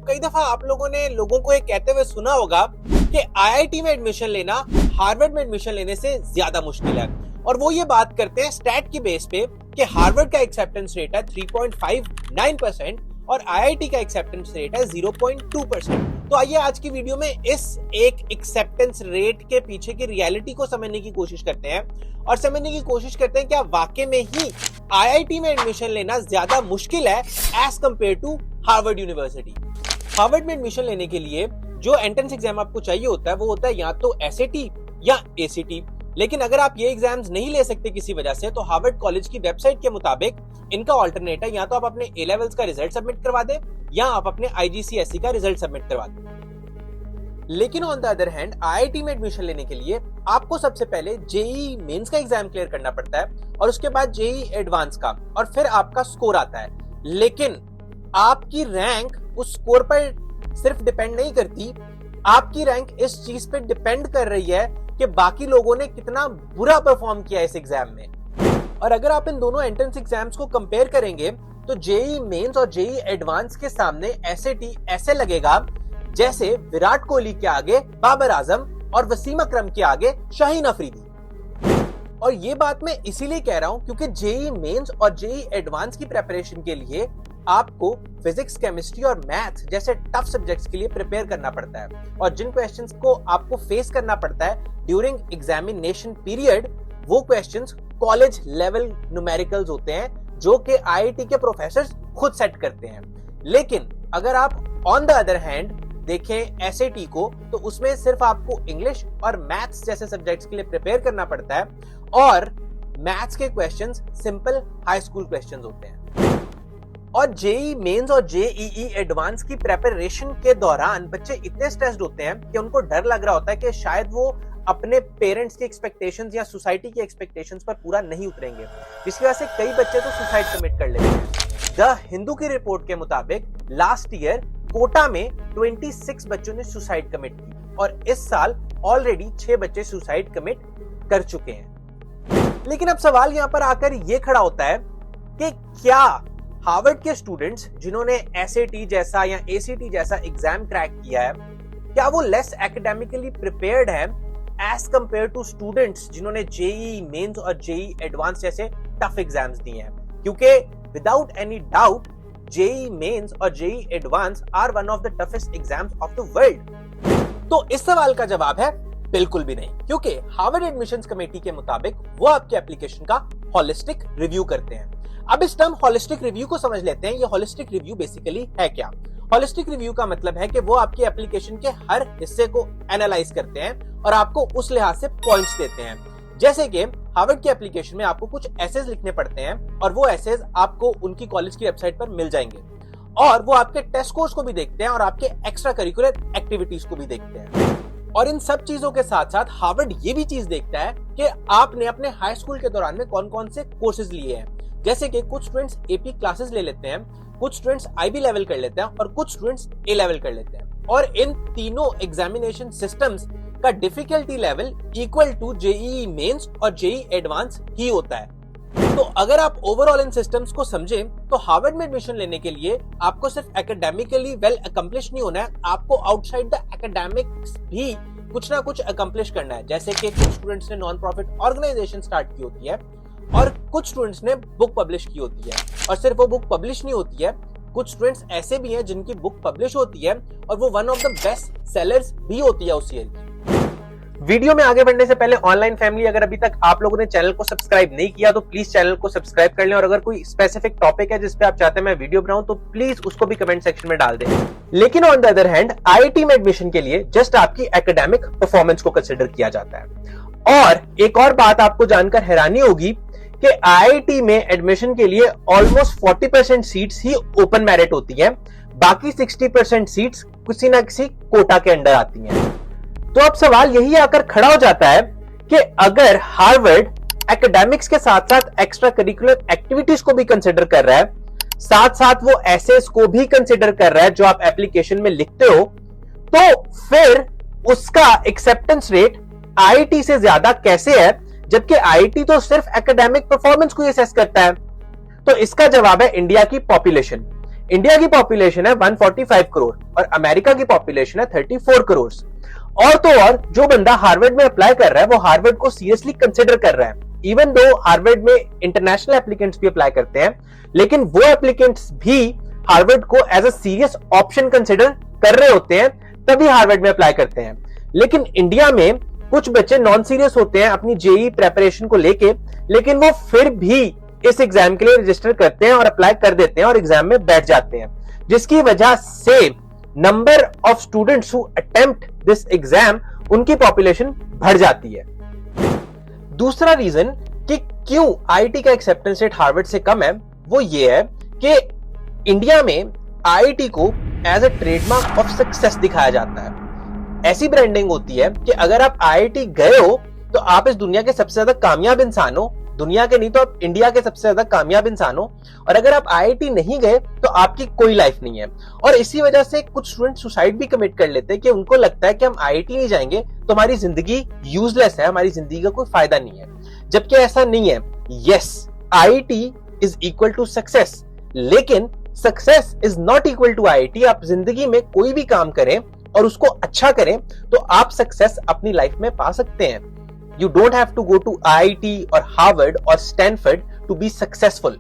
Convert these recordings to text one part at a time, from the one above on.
कई दफा आप लोगों ने लोगों को ये कहते हुए सुना होगा कि आईआईटी में एडमिशन लेना हार्वर्ड में एडमिशन लेने से ज्यादा मुश्किल है, और वो ये बात करते हैं स्टैट की बेस पे कि हार्वर्ड का एक्सेप्टेंस रेट है 3.59% और आईआईटी का एक्सेप्टेंस रेट है 0.2%। तो आइए आज की वीडियो में इस एक एक्सेप्टेंस रेट के पीछे की रियलिटी को समझने की कोशिश करते हैं और समझने की कोशिश करते हैं क्या वाकई में ही आईआईटी में एडमिशन लेना ज्यादा मुश्किल है as compare to Harvard university. Harvard में एडमिशन लेने के लिए जो एंट्रेंस एग्जाम आपको चाहिए होता है वो होता है या तो एसएटी या एसीटी। लेकिन अगर आप ये एग्जाम्स नहीं ले सकते किसी वजह से, तो हार्वर्ड कॉलेज की वेबसाइट के मुताबिक इनका ऑल्टरनेट है या तो आप अपने ए लेवल्स का रिजल्ट सबमिट करवा दें या आप अपने आईजीसीएसई का रिजल्ट सबमिट करवा दें। लेकिन on the other hand IIT में एडमिशन लेने के लिए आपको सबसे पहले जेईई मेंस का एग्जाम क्लियर करना पड़ता है और उसके बाद जेईई एडवांस का, और फिर आपका स्कोर आता है। लेकिन आपकी रैंक उस स्कोर पर सिर्फ डिपेंड नहीं करती, आपकी रैंक इस चीज पे डिपेंड कर रही है कि बाकी लोगों ने कितना बुरा परफॉर्म किया इस एग्जाम में। और अगर आप इन दोनों एंट्रेंस एग्जाम्स को कंपेयर करेंगे तो जेईई मेंस और जेईई एडवांस के सामने एसएटी ऐसे लगेगा जैसे विराट कोहली के आगे बाबर आजम और वसीम अकरम के आगे शाहीन अफरीदी। और ये बात मैं इसीलिए कह रहा हूं क्योंकि जेईई मेंस और जेईई एडवांस की प्रिपरेशन के लिए आपको फिजिक्स, केमिस्ट्री और मैथ जैसे टफ सब्जेक्ट्स के लिए प्रिपेयर करना पड़ता है, और जिन क्वेश्चंस को आपको फेस करना पड़ता है ड्यूरिंग एग्जामिनेशन पीरियड वो क्वेश्चंस कॉलेज लेवल न्यूमेरिकल्स होते हैं जो कि आईआईटी के प्रोफेसर खुद सेट करते हैं। लेकिन अगर आप ऑन द अदर हैंड देखें एसएटी को, तो उसमें सिर्फ आपको इंग्लिश और मैथ्स जैसे सब्जेक्ट्स के लिए प्रिपेयर करना पड़ता है, और मैथ्स के questions simple high school questions होते हैं। और जेईई मेंस और जेईई एडवांस की प्रिपरेशन के दौरान बच्चे इतने स्ट्रेस्ड होते हैं कि उनको डर लग रहा होता है कि शायद वो अपने पेरेंट्स की एक्सपेक्टेशंस या सोसाइटी की एक्सपेक्टेशंस पर पूरा नहीं उतरेंगे, जिसकी वजह से कई बच्चे तो सुसाइड कमिट कर लेते हैं। द हिंदू की रिपोर्ट के मुताबिक लास्ट ईयर कोटा में 26 बच्चों ने सुसाइड कमिट की और इस साल ऑलरेडी 6 बच्चे सुसाइड कमिट कर चुके हैं। लेकिन अब सवाल यहां पर आकर यह खड़ा होता है कि क्या हार्वर्ड के स्टूडेंट्स जिन्होंने एसएटी जैसा या एसीटी जैसा एग्जाम क्रैक किया है, क्या वो लेस एकेडमिकली प्रिपेयर्ड है एज कंपेयर टू स्टूडेंट्स जिन्होंने जेईई मेंस और जेईई एडवांस जैसे टफ एग्जाम्स दिए हैं? क्योंकि without any doubt JEE mains और JEE advance are one of the toughest exams of the world. तो इस सवाल का जवाब है बिल्कुल भी नहीं, क्योंकि हार्वर्ड एडमिशंस कमेटी के मुताबिक वो आपके एप्लीकेशन का होलिस्टिक रिव्यू करते हैं। अब इस टर्म होलिस्टिक रिव्यू को समझ लेते हैं। ये होलिस्टिक रिव्यू बेसिकली है क्या? होलिस्टिक रिव्यू का मतलब है कि वो आपके एप्लीकेशन के हर हिस्से को एनालाइज करते हैं और आपको उस लिहाज से पॉइंट्स देते हैं। जैसे कि हार्वर्ड की एप्लीकेशन में आपको कुछ एसेज लिखने पड़ते हैं और वो एसेज आपको उनकी कॉलेज की वेबसाइट पर मिल जाएंगे, और वो आपके टेस्ट स्कोर्स को भी देखते हैं और आपके एक्स्ट्रा करिकुलर एक्टिविटीज को भी देखते हैं। और इन सब चीजों के साथ साथ हार्वर्ड ये भी चीज देखता है कि आपने अपने हाई स्कूल के दौरान में कौन कौन से कोर्सेज लिए हैं। जैसे कि कुछ स्टूडेंट्स एपी क्लासेस ले लेते हैं, कुछ स्टूडेंट्स आईबी लेवल कर लेते हैं और कुछ स्टूडेंट्स ए लेवल कर लेते हैं, और इन तीनों एग्जामिनेशन सिस्टम्स का difficulty level equal to JEE mains और जेईई एडवांस ही होता है। तो अगर आप ओवरऑल इन सिस्टम्स को समझें तो हार्वर्ड में एडमिशन लेने के लिए आपको सिर्फ एकेडमिकली वेल अकम्प्लिश नहीं होना है, आपको आउटसाइड द एकेडमिक्स भी कुछ ना कुछ अकम्प्लिश करना है। जैसे कि कुछ स्टूडेंट्स ने नॉन प्रॉफिट ऑर्गेनाइजेशन स्टार्ट की होती है और कुछ स्टूडेंट्स ने बुक पब्लिश की होती है, और सिर्फ वो बुक पब्लिश नहीं होती है, कुछ स्टूडेंट्स ऐसे भी हैं जिनकी बुक पब्लिश होती है और वो one of the best sellers भी होती है उस ईयर की। वीडियो में आगे बढ़ने से पहले ऑनलाइन फैमिली, अगर अभी तक आप लोगों ने चैनल को सब्सक्राइब नहीं किया तो प्लीज चैनल को सब्सक्राइब कर लें, और अगर कोई स्पेसिफिक टॉपिक है जिस पे आप चाहते हैं मैं वीडियो बनाऊं तो प्लीज उसको भी कमेंट सेक्शन में डाल दें। लेकिन on the other hand IIT में एडमिशन के लिए जस्ट आपकी एकेडमिक परफॉर्मेंस को कंसिडर किया जाता है। और एक और बात आपको जानकर हैरानी होगी कि आईआईटी में एडमिशन के लिए ऑलमोस्ट 40% सीट्स ही ओपन मेरिट होती हैं, बाकी 60% सीट्स किसी ना किसी कोटा के अंडर आती हैं। तो अब सवाल यही आकर खड़ा हो जाता है कि अगर हार्वर्ड एकेडमिक्स के साथ साथ एक्स्ट्रा करिकुलर एक्टिविटीज को भी कंसिडर कर रहा है, साथ साथ वो एसेस को भी कंसिडर कर रहा है जो आप एप्लीकेशन में लिखते हो, तो फिर उसका एक्सेप्टेंस रेट आईआईटी से ज्यादा कैसे है, जबकि आईआईटी तो सिर्फ एकेडमिक परफॉर्मेंस को असेस करता है? तो इसका जवाब है इंडिया की पॉपुलेशन। इंडिया की पॉपुलेशन है 145 करोड़ और अमेरिका की पॉपुलेशन है 34 करोड़। और तो और जो बंदा हार्वर्ड में अप्लाई कर रहा है वो हार्वर्ड को सीरियसली कंसिडर कर रहा है। इवन दो हार्वर्ड में इंटरनेशनल एप्लीकेंट्स भी अप्लाई करते हैं, लेकिन वो एप्लीकेंट्स भी हार्वर्ड को as a serious option consider कर रहे होते हैं, तभी हार्वर्ड में अप्लाई करते हैं। लेकिन इंडिया में कुछ बच्चे नॉन सीरियस होते हैं अपनी जेई प्रेपरेशन को लेके, लेकिन वो फिर भी इस एग्जाम के लिए रजिस्टर करते हैं और अप्लाई कर देते हैं और एग्जाम में बैठ जाते हैं, जिसकी वजह से number of students who attempt this exam, उनकी पॉपुलेशन बढ़ जाती है। दूसरा रीजन कि क्यों आईआईटी का एक्सेप्टेंस रेट हार्वर्ड से कम है, वो ये है कि इंडिया में आईआईटी को as a trademark of success दिखाया जाता है। ऐसी ब्रांडिंग होती है कि अगर आप आईआईटी गए हो तो आप इस दुनिया के सबसे ज्यादा कामयाब इंसान हो, दुनिया के नहीं तो आप इंडिया के सबसे ज्यादा कामयाब इंसान हो। और अगर आप आईआईटी नहीं गए तो आपकी कोई लाइफ नहीं है। और इसी वजह से कुछ स्टूडेंट सुसाइड भी कमिट कर लेते हैं कि उनको लगता है कि हम आईआईटी नहीं जाएंगे तो हमारी जिंदगी यूजलेस है, हमारी जिंदगी का कोई फायदा नहीं है, जबकि ऐसा नहीं है। Yes, IIT is equal to success, लेकिन success is not equal to IIT. आप जिंदगी में कोई भी काम करें और उसको अच्छा करें तो आप सक्सेस अपनी लाइफ में पा सकते हैं। You don't have to go to IIT or Harvard or Stanford to be successful.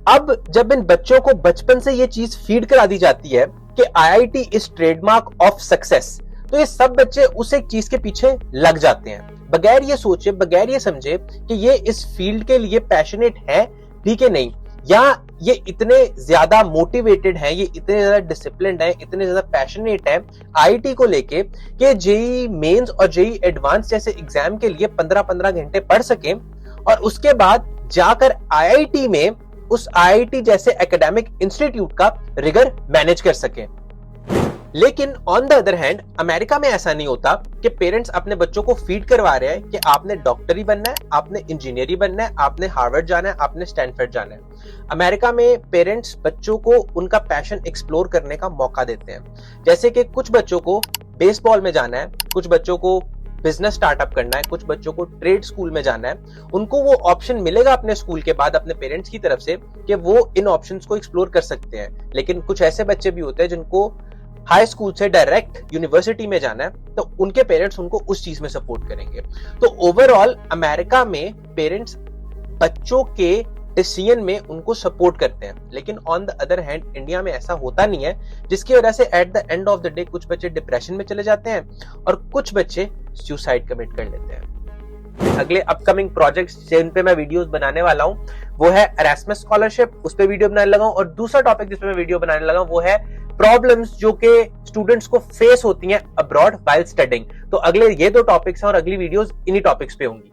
अब जब इन बच्चों को बचपन से ये चीज फीड करा दी जाती है कि IIT is trademark of success, तो ये सब बच्चे उस एक चीज के पीछे लग जाते हैं, बगैर ये सोचे, बगैर ये समझे कि ये इस फील्ड के लिए पैशनेट है भी कि नहीं, या ये इतने ज्यादा मोटिवेटेड हैं, ये इतने ज्यादा डिसिप्लिन्ड हैं, इतने ज्यादा पैशनेट हैं आईआईटी को लेके कि जेईई मेंस और जेईई एडवांस जैसे एग्जाम के लिए 15-15 घंटे पढ़ सके और उसके बाद जाकर आईआईटी में उस आईआईटी जैसे एकेडमिक इंस्टीट्यूट का रिगर मैनेज कर सके। लेकिन on the other hand America में ऐसा नहीं होता कि पेरेंट्स अपने बच्चों को फीड करवा रहे हैं कि आपने डॉक्टर ही बनना है, आपने इंजीनियर ही बनना है, आपने हार्वर्ड जाना है, आपने स्टैनफोर्ड जाना है। अमेरिका में पेरेंट्स बच्चों को उनका पैशन एक्सप्लोर करने का मौका देते हैं। जैसे कि कुछ बच्चों को बेसबॉल में जाना है, कुछ बच्चों को बिजनेस स्टार्टअप करना है, कुछ बच्चों को ट्रेड स्कूल में जाना है, उनको वो ऑप्शन मिलेगा अपने स्कूल के बाद अपने पेरेंट्स की तरफ से कि वो इन ऑप्शंस को एक्सप्लोर कर सकते हैं। लेकिन कुछ ऐसे बच्चे भी होते हैं जिनको हाई स्कूल से डायरेक्ट यूनिवर्सिटी में जाना है, तो उनके पेरेंट्स उनको उस चीज में सपोर्ट करेंगे। तो ओवरऑल अमेरिका में पेरेंट्स बच्चों के डिसीजन में उनको सपोर्ट करते हैं, लेकिन on the other hand India में ऐसा होता नहीं है, जिसकी वजह से at the end of the day कुछ बच्चे डिप्रेशन में चले जाते हैं और कुछ बच्चे सुसाइड कमिट कर लेते हैं। अगले अपकमिंग प्रोजेक्ट्स जिन पे मैं वीडियोस बनाने वाला हूं वो है एरास्मस स्कॉलरशिप, उस पे वीडियो बनाने लगा हूं, और दूसरा टॉपिक जिस पे मैं वीडियो बनाने लगा वो है प्रॉब्लम्स जो कि स्टूडेंट्स को फेस होती हैं अब्रॉड व्हाइल स्टडिंग। तो अगले ये दो टॉपिक्स हैं और अगली वीडियोस इन्हीं टॉपिक्स पे होंगी।